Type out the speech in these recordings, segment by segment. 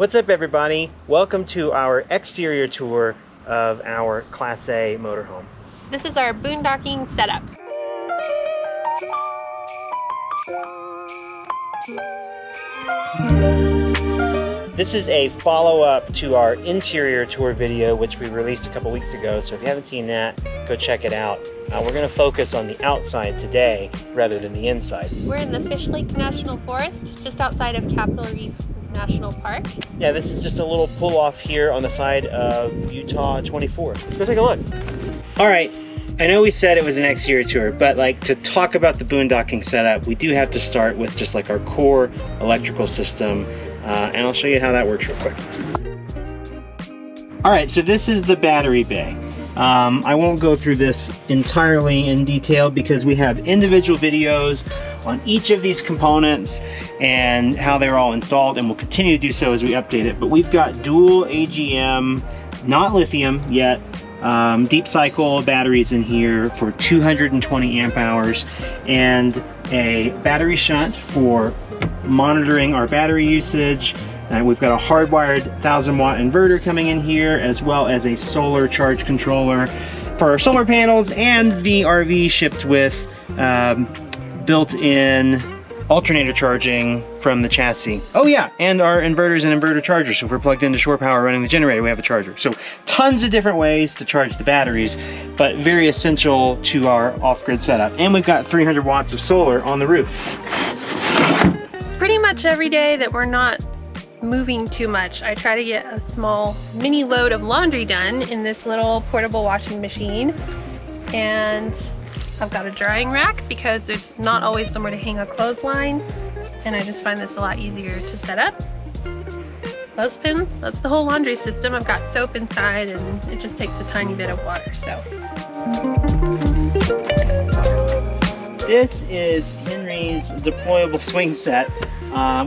What's up, everybody? Welcome to our exterior tour of our Class A motorhome. This is our boondocking setup. This is a follow-up to our interior tour video, which we released a couple weeks ago. So if you haven't seen that, go check it out. We're going to focus on the outside today rather than the inside. We're in the Fish Lake National Forest, just outside of Capital Reef National Park. Yeah, this is just a little pull-off here on the side of Utah 24. Let's go take a look. All right, I know we said it was an exterior tour, but like to talk about the boondocking setup, we do have to start with just like our core electrical system, and I'll show you how that works real quick. All right, so this is the battery bay. I won't go through this entirely in detail because we have individual videos on each of these components and how they're all installed, and we'll continue to do so as we update it. But we've got dual AGM, not lithium yet, deep cycle batteries in here for 220 amp hours and a battery shunt for monitoring our battery usage. We've got a hardwired 1000-watt inverter coming in here, as well as a solar charge controller for our solar panels, and the RV shipped with built-in alternator charging from the chassis. Oh yeah, and our inverters and inverter chargers. So if we're plugged into shore power running the generator, we have a charger. So tons of different ways to charge the batteries, but very essential to our off-grid setup. And we've got 300 watts of solar on the roof. Pretty much every day that we're not moving too much, I try to get a small mini load of laundry done in this little portable washing machine. And I've got a drying rack because there's not always somewhere to hang a clothesline, and I just find this a lot easier to set up. Clothespins, that's the whole laundry system. I've got soap inside and it just takes a tiny bit of water, so. This is Henry's deployable swing set.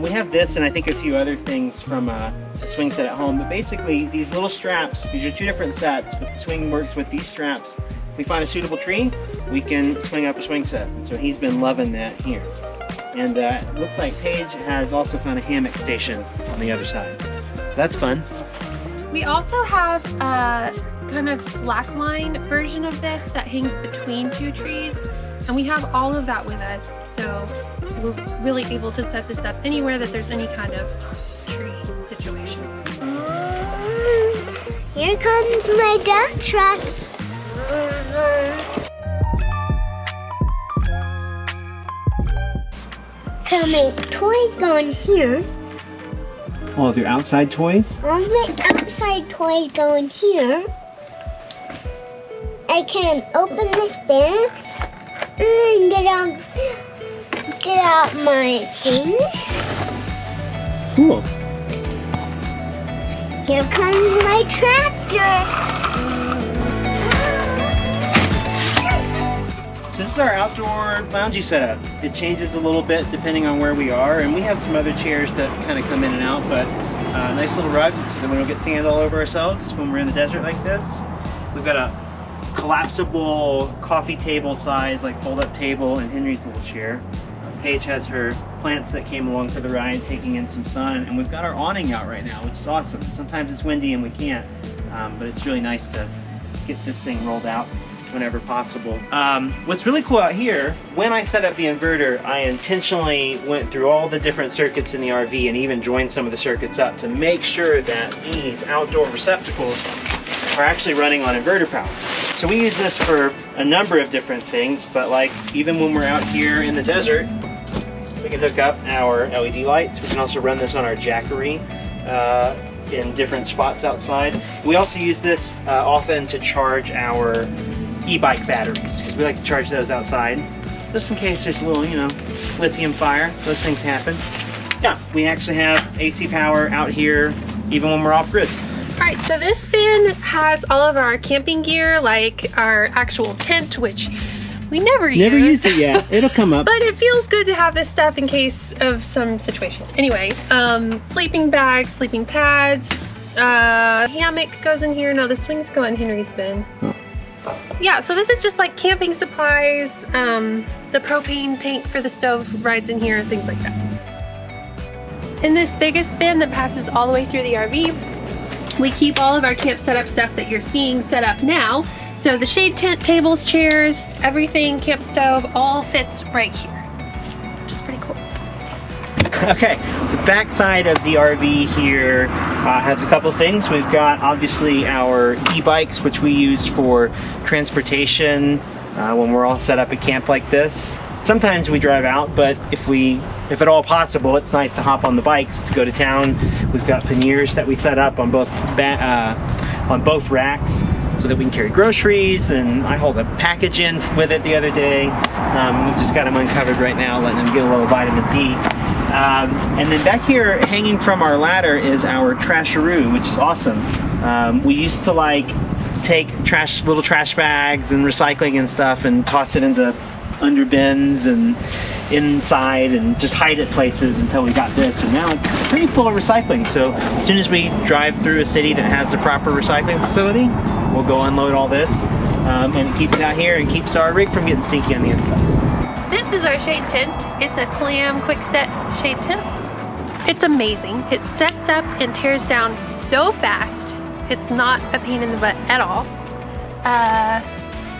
We have this and I think a few other things from a swing set at home, but basically these little straps, these are two different sets, but the swing works with these straps. If we find a suitable tree, we can swing up a swing set. So he's been loving that here. And it looks like Paige has also found a hammock station on the other side. So that's fun. We also have a kind of slackline version of this that hangs between two trees, and we have all of that with us. So we're really able to set this up anywhere that there's any kind of tree situation. Here comes my dump truck. So my toys go in here. All of your outside toys? All my outside toys go in here. I can open this bag and get out my things. Cool. Here comes my tractor. So this is our outdoor loungy setup. It changes a little bit depending on where we are, and we have some other chairs that kind of come in and out, but nice little rug so that we don't get sand all over ourselves when we're in the desert like this. We've got a collapsible coffee table size, like fold-up table, in Henry's little chair. Paige has her plants that came along for the ride, taking in some sun, and we've got our awning out right now, which is awesome. Sometimes it's windy and we can't, but it's really nice to get this thing rolled out whenever possible. What's really cool out here, when I set up the inverter, I intentionally went through all the different circuits in the RV and even joined some of the circuits up to make sure that these outdoor receptacles are actually running on inverter power. So we use this for a number of different things, but like even when we're out here in the desert, we can hook up our LED lights. We can also run this on our Jackery in different spots outside. We also use this often to charge our e-bike batteries, because we like to charge those outside, just in case there's a little, you know, lithium fire. Those things happen. Yeah, we actually have AC power out here, even when we're off-grid. All right, so this bin has all of our camping gear, like our actual tent, which we never used it yet. It'll come up. But it feels good to have this stuff in case of some situation. Anyway, sleeping bags, sleeping pads, hammock goes in here. No, the swings go in Henry's bin. Oh. Yeah, so this is just like camping supplies, the propane tank for the stove rides in here, things like that. In this biggest bin that passes all the way through the RV, we keep all of our camp setup stuff that you're seeing set up now. So the shade tent, tables, chairs, everything, camp stove, all fits right here, which is pretty cool. Okay, the back side of the RV here has a couple things. We've got obviously our e-bikes, which we use for transportation when we're all set up at camp like this. Sometimes we drive out, but if at all possible, it's nice to hop on the bikes to go to town. We've got panniers that we set up on both racks so that we can carry groceries, and I hauled a package in with it the other day. We've just got them uncovered right now, letting them get a little vitamin D. And then back here, hanging from our ladder, is our trasharoo, which is awesome. We used to like take little trash bags and recycling and stuff and toss it into under bins and inside and just hide it places until we got this, and now it's pretty full of recycling. So as soon as we drive through a city that has a proper recycling facility, we'll go unload all this and keep it out here and keeps our rig from getting stinky on the inside. This is our shade tent. It's a clam quick set shade tent. It's amazing. It sets up and tears down so fast. It's not a pain in the butt at all.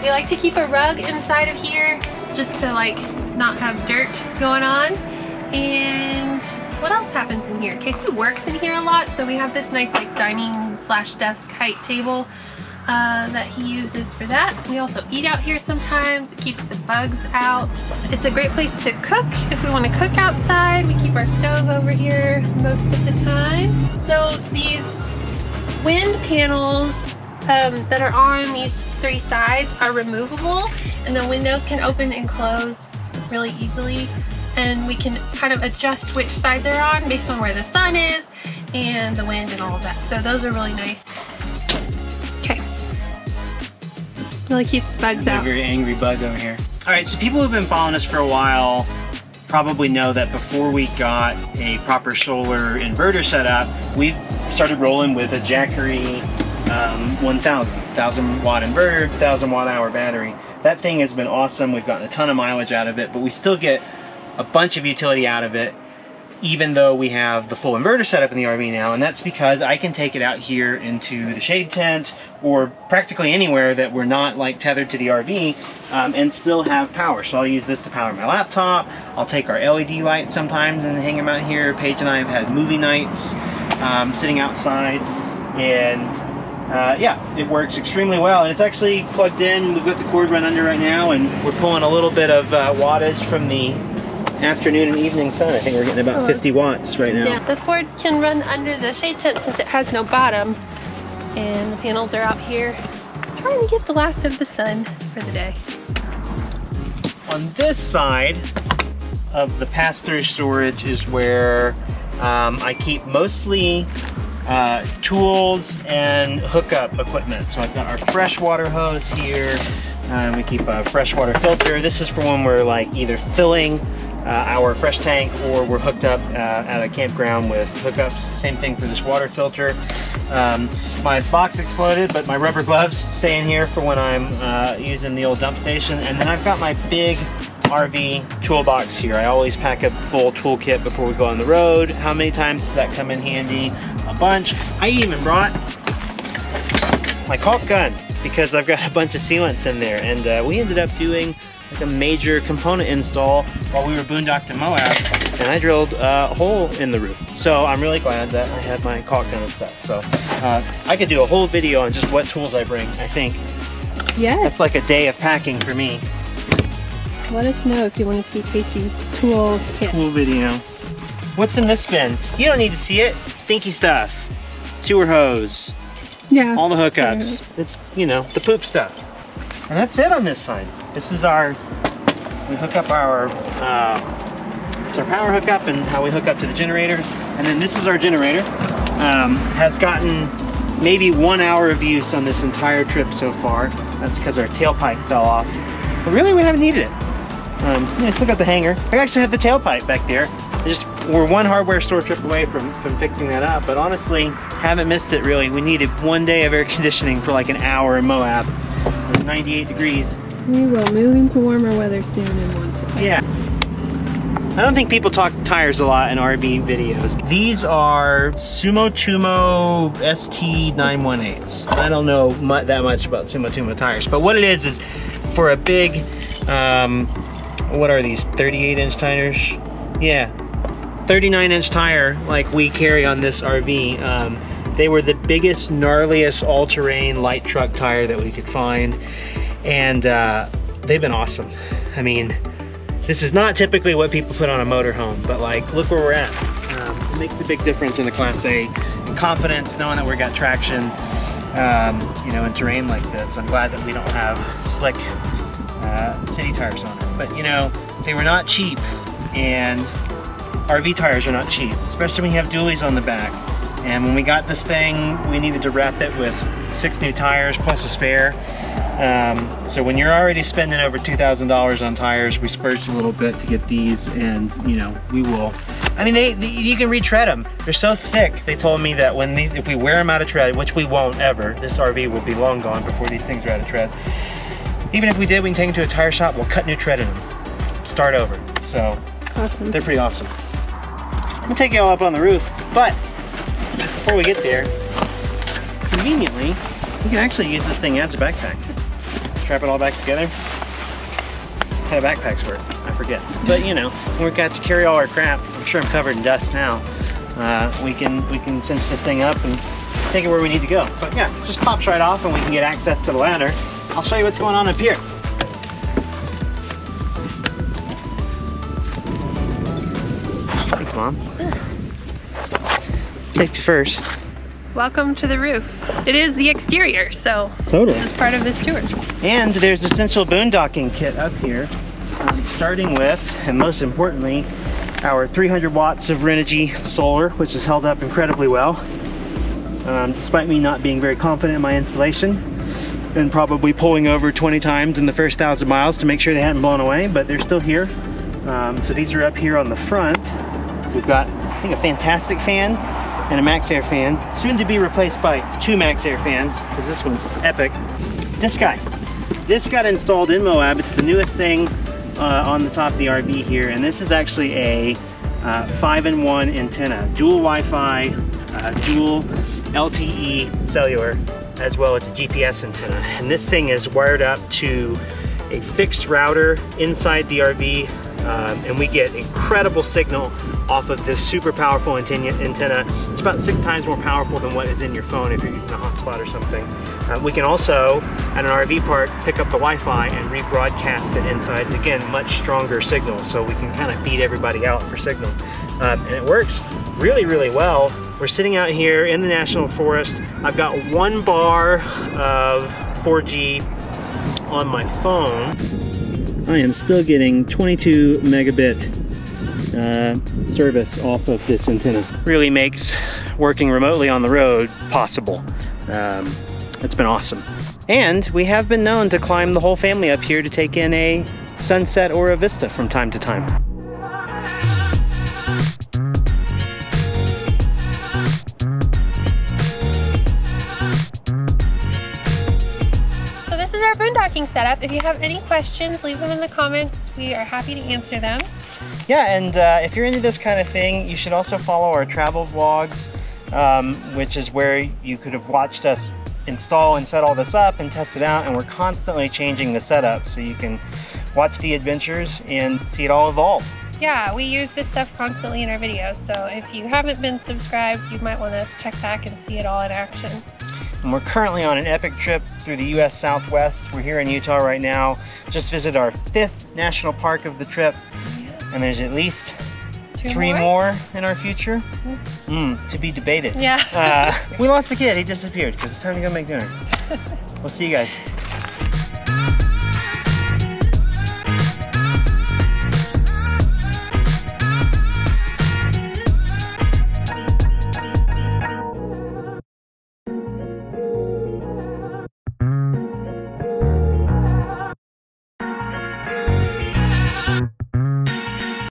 We like to keep a rug inside of here just to like not have dirt going on. And what else happens in here? Casey works in here a lot, so we have this nice like dining slash desk height table that he uses for that. We also eat out here sometimes. It keeps the bugs out. It's a great place to cook if we want to cook outside. We keep our stove over here most of the time. So these wind panels that are on these three sides are removable, and the windows can open and close really easily, and we can kind of adjust which side they're on based on where the sun is and the wind and all of that. So those are really nice. Okay. Really keeps the bugs out. A very angry bug over here. All right, so people who've been following us for a while probably know that before we got a proper solar inverter set up, we started rolling with a Jackery 1000 watt inverter, 1000 watt hour battery. That thing has been awesome. We've gotten a ton of mileage out of it, but we still get a bunch of utility out of it, even though we have the full inverter set up in the RV now. And that's because I can take it out here into the shade tent or practically anywhere that we're not like tethered to the RV and still have power. So I'll use this to power my laptop. I'll take our LED lights sometimes and hang them out here. Paige and I have had movie nights sitting outside, and yeah, it works extremely well, and it's actually plugged in. We've got the cord run under right now, and we're pulling a little bit of wattage from the afternoon and evening sun. I think we're getting about 50 watts right now. Yeah, the cord can run under the shade tent since it has no bottom, and the panels are out here trying to get the last of the sun for the day. On this side of the pass-through storage is where I keep mostly tools and hookup equipment. So I've got our freshwater hose here. We keep a freshwater filter. This is for when we're like either filling our fresh tank or we're hooked up at a campground with hookups. Same thing for this water filter. My box exploded, but my rubber gloves stay in here for when I'm using the old dump station. And then I've got my big RV toolbox here. I always pack a full toolkit before we go on the road. How many times does that come in handy? A bunch. I even brought my caulk gun because I've got a bunch of sealants in there, and we ended up doing like a major component install while we were boondocking in Moab, and I drilled a hole in the roof. So I'm really glad that I had my caulk gun and stuff. So I could do a whole video on just what tools I bring, I think. Yes. That's like a day of packing for me. Let us know if you want to see Casey's tool kit. Cool video. What's in this bin? You don't need to see it. Stinky stuff. Sewer hose. Yeah. All the hookups. It's, you know, the poop stuff. And that's it on this side. This is our, we hook up our, it's our power hookup and how we hook up to the generator. And then this is our generator. Has gotten maybe 1 hour of use on this entire trip so far. That's because our tailpipe fell off. But really, we haven't needed it. Yeah, I still got the hanger. I actually have the tailpipe back there. We're one hardware store trip away from fixing that up, but honestly, haven't missed it really. We needed 1 day of air conditioning for like an hour in Moab. It was 98 degrees. We will move into warmer weather soon and want to. Yeah. I don't think people talk tires a lot in RV videos. These are Sumo Chumo ST918s. I don't know that much about Sumo Chumo tires, but what it is for a big, what are these, 38-inch tires? Yeah, 39-inch tire like we carry on this RV. They were the biggest, gnarliest all-terrain light truck tire that we could find, and they've been awesome. I mean, this is not typically what people put on a motorhome, but like, look where we're at. It makes a big difference in a Class A. And confidence, knowing that we got traction, you know, in terrain like this. I'm glad that we don't have slick city tires on it. But you know, they were not cheap, and RV tires are not cheap, especially when you have dualies on the back. And when we got this thing, we needed to wrap it with 6 new tires plus a spare. So when you're already spending over $2,000 on tires, we spurged a little bit to get these, and you know, we will. I mean, you can retread them. They're so thick. They told me that when these, if we wear them out of tread, which we won't ever, this RV will be long gone before these things are out of tread. Even if we did, we can take them to a tire shop, we'll cut new tread in them, start over. So Awesome. They're pretty awesome. I'm gonna take you all up on the roof, but before we get there, conveniently, we can actually use this thing as a backpack. Strap it all back together. How do backpacks work? I forget. But you know, when we've got to carry all our crap, I'm sure I'm covered in dust now. We can cinch this thing up and take it where we need to go. But yeah, it just pops right off and we can get access to the ladder. I'll show you what's going on up here. Thanks, Mom. Safety first. Welcome to the roof. It is the exterior, so totally. This is part of this tour. And there's essential boondocking kit up here, starting with, and most importantly, our 300 watts of Renogy solar, which is held up incredibly well, despite me not being very confident in my installation and probably pulling over 20 times in the first 1,000 miles to make sure they hadn't blown away, but they're still here. So these are up here on the front. We've got, I think, a Fantastic fan and a Max Air fan, soon to be replaced by 2 Max Air fans, because this one's epic. This got installed in Moab. It's the newest thing on the top of the RV here, and this is actually a 5-in-1 antenna, dual Wi-Fi, dual LTE cellular, as well as a GPS antenna. And this thing is wired up to a fixed router inside the RV, and we get incredible signal off of this super powerful antenna. It's about 6 times more powerful than what is in your phone if you're using a hotspot or something. We can also, at an RV park, pick up the Wi-Fi and rebroadcast it inside. Again, much stronger signal, so we can kind of beat everybody out for signal. And it works really, really well. We're sitting out here in the National Forest. I've got 1 bar of 4G on my phone. I am still getting 22 megabit service off of this antenna. Really makes working remotely on the road possible. It's been awesome. And we have been known to climb the whole family up here to take in a sunset or a vista from time to time. So this is our boondocking setup. If you have any questions, leave them in the comments. We are happy to answer them. Yeah, and if you're into this kind of thing, you should also follow our travel vlogs, which is where you could have watched us install and set all this up and test it out, and we're constantly changing the setup so you can watch the adventures and see it all evolve. Yeah, we use this stuff constantly in our videos, so if you haven't been subscribed, you might want to check back and see it all in action. And we're currently on an epic trip through the US Southwest. We're here in Utah right now. Just visited our 5th national park of the trip, and there's at least 3 more in our future. To be debated. Yeah. We lost a kid. He disappeared because it's time to go make dinner. We'll see you guys.